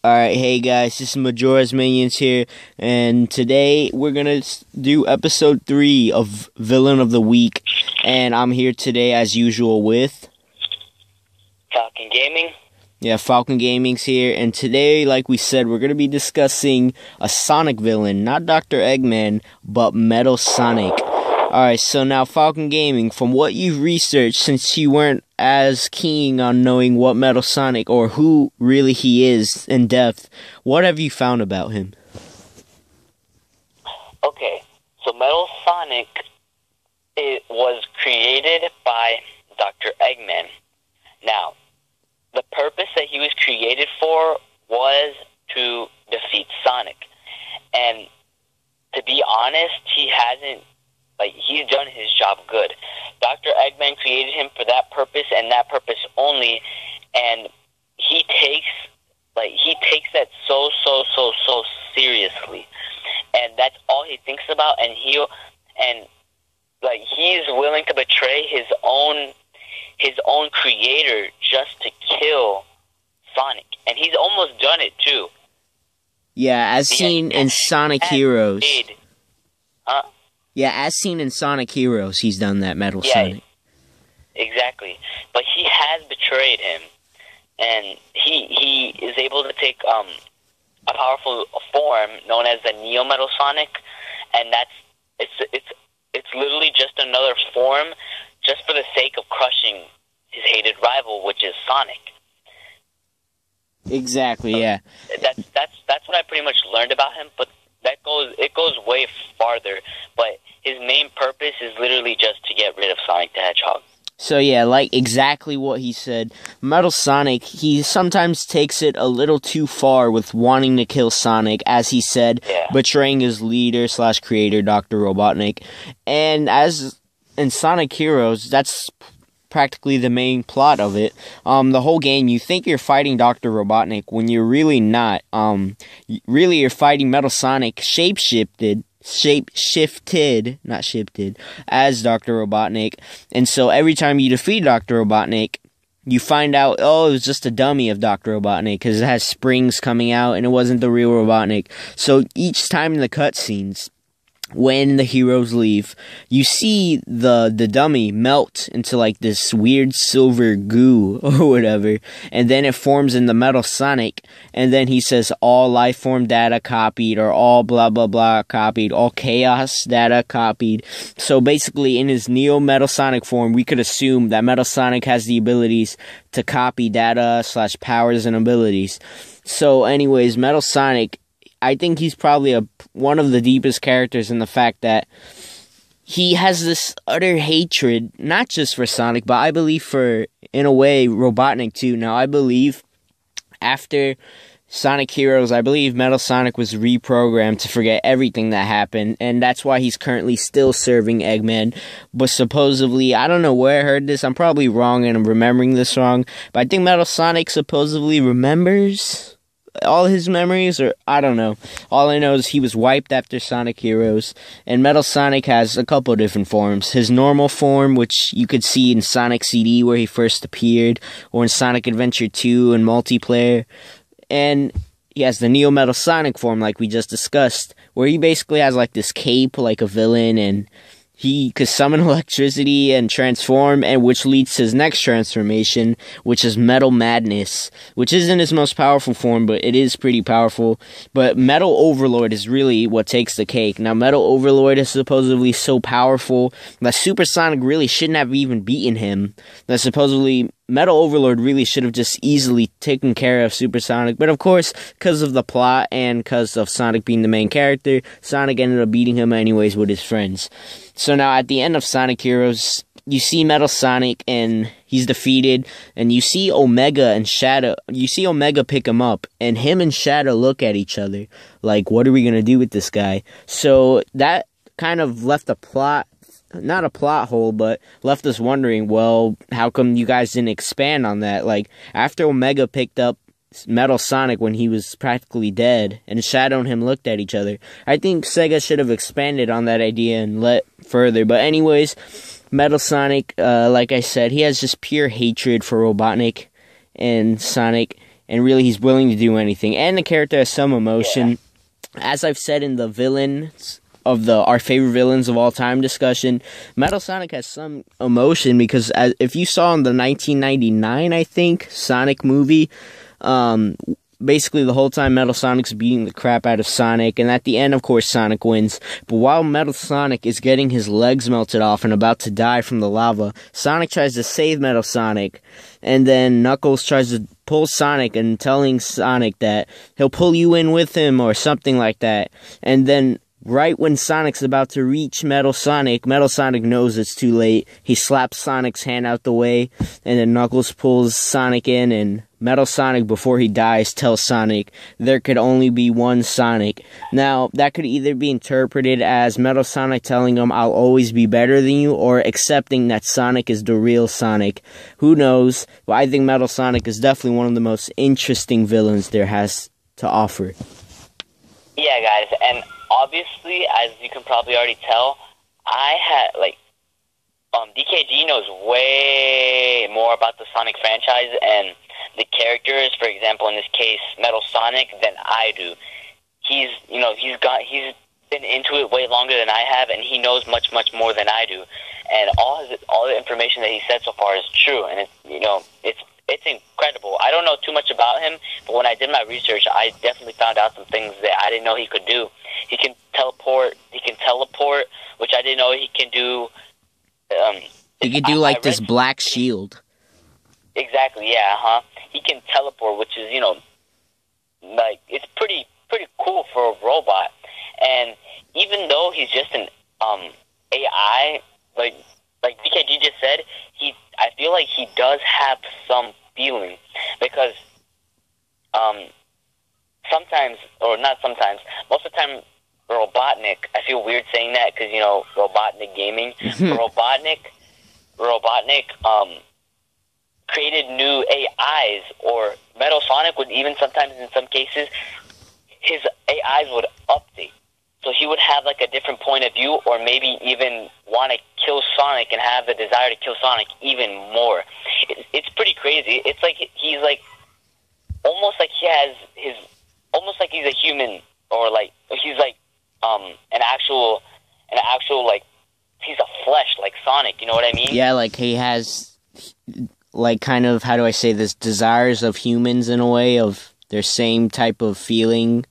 Alright, hey guys, this is Majora's Minions here, and today we're gonna do episode 3 of Villain of the Week, and I'm here today as usual with... Falcon Gaming. Yeah, Falcon Gaming's here, and today, like we said, we're gonna be discussing a Sonic villain, not Dr. Eggman, but Metal Sonic. Alright, so now Falcon Gaming, from what you've researched, since you weren't as keen on knowing what Metal Sonic or who really he is in depth, what have you found about him? Okay, so Metal Sonic, it was created by Dr. Eggman. Now, the purpose that he was created for was to defeat Sonic. And to be honest, he's done his job good. Dr. Eggman created him for that purpose and that purpose only, and he takes that so seriously. And that's all he thinks about, and he's willing to betray his own creator just to kill Sonic. And he's almost done it too. Yeah, as seen in Sonic Heroes. Huh? Yeah, as seen in Sonic Heroes, he's done that, Metal Sonic. Exactly. But he has betrayed him, and he is able to take a powerful form known as the Neo Metal Sonic, and it's literally just another form, just for the sake of crushing his hated rival, which is Sonic. Exactly. Yeah. That's what I pretty much learned about him, but it goes way farther. But his main purpose is literally just to get rid of Sonic the Hedgehog. So yeah, like exactly what he said. Metal Sonic, he sometimes takes it a little too far with wanting to kill Sonic, as he said, betraying his leader/creator, Dr. Robotnik. And as in Sonic Heroes, that's practically the main plot of it. The whole game, you think you're fighting Dr. Robotnik when you're really not. Really you're fighting Metal Sonic shapeshifted as Dr. Robotnik. And so every time you defeat Dr. Robotnik, you find out, oh, it was just a dummy of Dr. Robotnik because it has springs coming out and it wasn't the real Robotnik. So each time in the cutscenes, when the heroes leave, you see the dummy melt into like this weird silver goo or whatever, and then it forms in the Metal Sonic, and then he says all life form data copied, or all blah blah blah copied, all chaos data copied. So basically in his Neo Metal Sonic form, we could assume that Metal Sonic has the abilities to copy data / powers and abilities. So anyways, Metal Sonic, I think he's probably one of the deepest characters in the fact that he has this utter hatred, not just for Sonic, but I believe for, in a way, Robotnik too. Now, I believe after Sonic Heroes, I believe Metal Sonic was reprogrammed to forget everything that happened, and that's why he's currently still serving Eggman. But supposedly, I don't know where I heard this, I'm probably wrong and I'm remembering this wrong, but I think Metal Sonic supposedly remembers all his memories, or I don't know. All I know is he was wiped after Sonic Heroes, and Metal Sonic has a couple different forms. His normal form, which you could see in Sonic CD where he first appeared, or in Sonic Adventure 2 and multiplayer, and he has the Neo Metal Sonic form like we just discussed, where he basically has like this cape like a villain, and he could summon electricity and transform, and which leads to his next transformation, which is Metal Madness, which isn't his most powerful form, but it is pretty powerful. But Metal Overlord is really what takes the cake. Now, Metal Overlord is supposedly so powerful that Super Sonic really shouldn't have even beaten him. That supposedly Metal Overlord really should have just easily taken care of Super Sonic, but of course, because of the plot and because of Sonic being the main character, Sonic ended up beating him anyways with his friends. So now, at the end of Sonic Heroes, you see Metal Sonic, and he's defeated, and you see Omega and Shadow, you see Omega pick him up, and him and Shadow look at each other, like, what are we gonna do with this guy? So that kind of left a plot, not a plot hole, but left us wondering, well, how come you guys didn't expand on that? Like, after Omega picked up Metal Sonic when he was practically dead, and Shadow and him looked at each other, I think Sega should have expanded on that idea and let further. But anyways, Metal Sonic, like I said, he has just pure hatred for Robotnik and Sonic, and really he's willing to do anything. And the character has some emotion. As I've said in the villains of our favorite villains of all time discussion, Metal Sonic has some emotion because if you saw in the 1999, I think, Sonic movie, basically the whole time Metal Sonic's beating the crap out of Sonic, and at the end, of course, Sonic wins. But while Metal Sonic is getting his legs melted off and about to die from the lava, Sonic tries to save Metal Sonic, and then Knuckles tries to pull Sonic and telling Sonic that he'll pull you in with him or something like that. And then right when Sonic's about to reach Metal Sonic knows it's too late. He slaps Sonic's hand out the way, and then Knuckles pulls Sonic in, and Metal Sonic, before he dies, tells Sonic there could only be one Sonic. Now, that could either be interpreted as Metal Sonic telling him, I'll always be better than you, or accepting that Sonic is the real Sonic. Who knows? But I think Metal Sonic is definitely one of the most interesting villains there has to offer. Yeah, guys, and obviously, as you can probably already tell, DKG knows way more about the Sonic franchise and the characters, for example, in this case, Metal Sonic, than I do. He's been into it way longer than I have, and he knows much, much more than I do. And all the information that he said so far is true, and it's incredible. I don't know too much about him, but when I did my research, I definitely found out some things that I didn't know he could do. He can teleport, which I didn't know he can do. He could do this black shield. Exactly, yeah, He can teleport, which is, it's pretty cool for a robot. And even though he's just an AI, like DKG just said, I feel like he does have some feeling, because most of the time, Robotnik, I feel weird saying that because, Robotnik Gaming, Robotnik created new AIs, or Metal Sonic would even sometimes, in some cases, his AIs would update. So he would have a different point of view, or maybe even want to kill Sonic and have the desire to kill Sonic even more. It's pretty crazy. It's like he's almost like he has almost like he's a human, or he's an actual piece of flesh, like Sonic. You know what I mean? Yeah, he has kind of, how do I say this, desires of humans in a way, of their same type of feeling.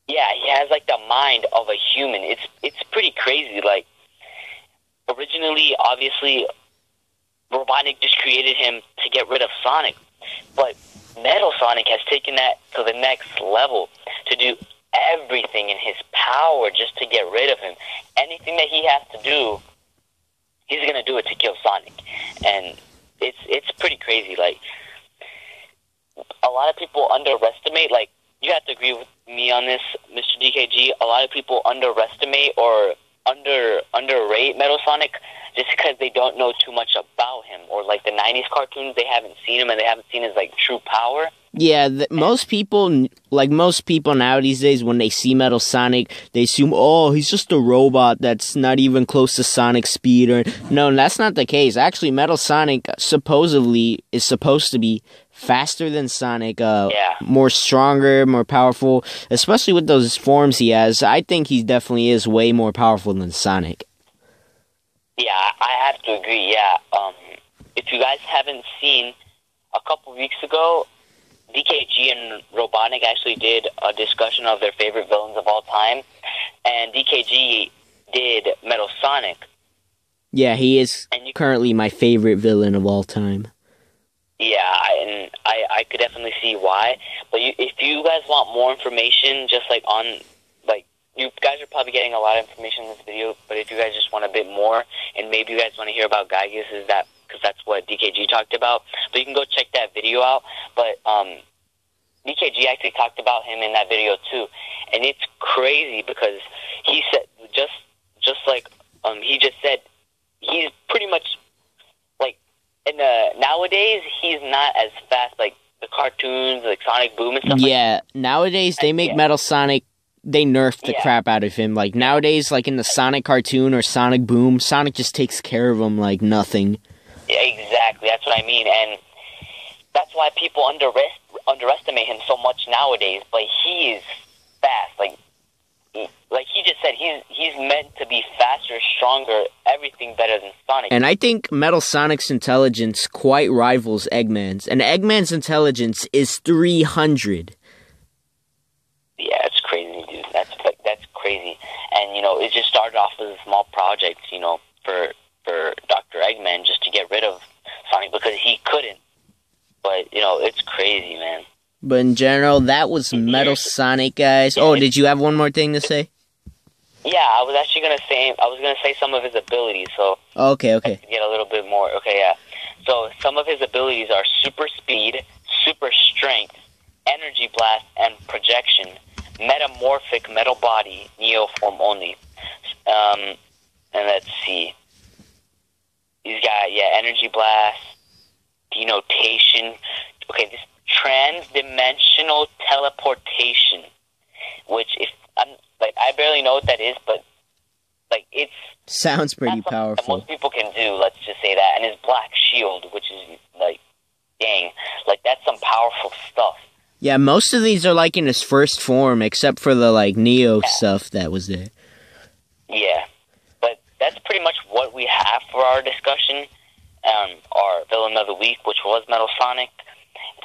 Yeah, he has the mind of a human. It's pretty crazy. Originally, obviously, Robotnik just created him to get rid of Sonic, but Metal Sonic has taken that to the next level, to do everything in his power just to get rid of him. Anything that he has to do, he's gonna do it to kill Sonic, and it's pretty crazy. A lot of people underestimate. You have to agree with me on this, Mr. DKG. A lot of people underestimate or underrate Metal Sonic just because they don't know too much about him, or the 90s cartoons, they haven't seen him and they haven't seen his true power. Yeah, most people nowadays, when they see Metal Sonic, they assume, oh, he's just a robot that's not even close to Sonic speed. No, that's not the case. Actually, Metal Sonic supposedly is supposed to be faster than Sonic, more stronger, more powerful, especially with those forms he has. I think he definitely is way more powerful than Sonic. Yeah, I have to agree, yeah. If you guys haven't seen, a couple weeks ago, DKG and Robotnik actually did a discussion of their favorite villains of all time, and DKG did Metal Sonic. Yeah, he is currently my favorite villain of all time. Yeah, I could definitely see why. But if you guys want more information, just you guys are probably getting a lot of information in this video, but if you guys just want a bit more, and maybe you guys want to hear about Gygus, because that's what DKG talked about. But you can go check that video out. But DKG actually talked about him in that video too, and it's crazy because he said he just said he's pretty much nowadays he's not as fast like the cartoons, like Sonic Boom and stuff. Yeah, nowadays they make Metal Sonic. They nerfed the crap out of him. Nowadays, in the Sonic cartoon or Sonic Boom, Sonic just takes care of him like nothing. Yeah, exactly. That's what I mean, and that's why people underestimate him so much nowadays, but he is fast. Like he just said, he's meant to be faster, stronger, everything better than Sonic. And I think Metal Sonic's intelligence quite rivals Eggman's. And Eggman's intelligence is 300. Yeah, it's crazy, dude. That's crazy. And, it just started off as a small project, for Dr. Eggman just to get rid of Sonic because he couldn't. But, it's crazy, man. But in general, that was Metal Sonic, guys. Oh, did you have one more thing to say? Yeah, I was actually going to say some of his abilities, so... Okay. To get a little bit more. Okay, yeah. So, some of his abilities are super speed, super strength, energy blast, and projection, metamorphic metal body, Neo form only. And let's see. He's got, energy blast, denotation. Okay, this trans-dimensional teleportation, which I barely know what that is, but it's sounds pretty powerful. That most people can do. Let's just say that. And his black shield, which is dang, that's some powerful stuff. Yeah, most of these are in his first form, except for the Neo stuff that was there. Yeah, but that's pretty much what we have for our discussion. Our villain of the week, which was Metal Sonic.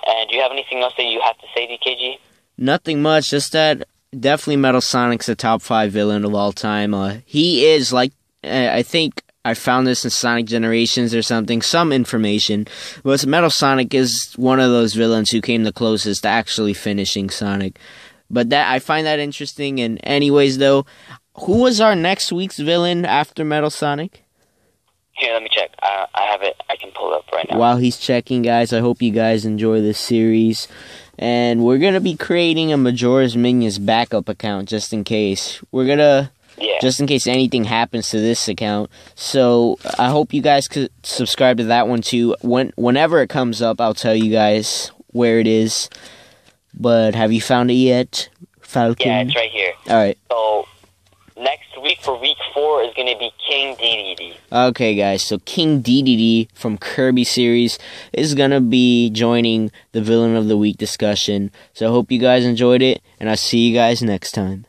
And do you have anything else that you have to say, DKG? Nothing much, just that definitely Metal Sonic's a top 5 villain of all time. He is, I think I found this in Sonic Generations or something, some information. But Metal Sonic is one of those villains who came the closest to actually finishing Sonic. But I find that interesting. And anyways, though, who was our next week's villain after Metal Sonic? Here, let me check. I have it. I can pull it up right now. While he's checking, guys, I hope you guys enjoy this series. And we're going to be creating a Majora's Minions backup account just in case. Just in case anything happens to this account. So I hope you guys could subscribe to that one too. Whenever it comes up, I'll tell you guys where it is. But have you found it yet, Falcon? Yeah, it's right here. All right. So next week for week 4 is going to be King Dedede. Okay, guys, so King Dedede from Kirby series is going to be joining the Villain of the Week discussion. So I hope you guys enjoyed it, and I'll see you guys next time.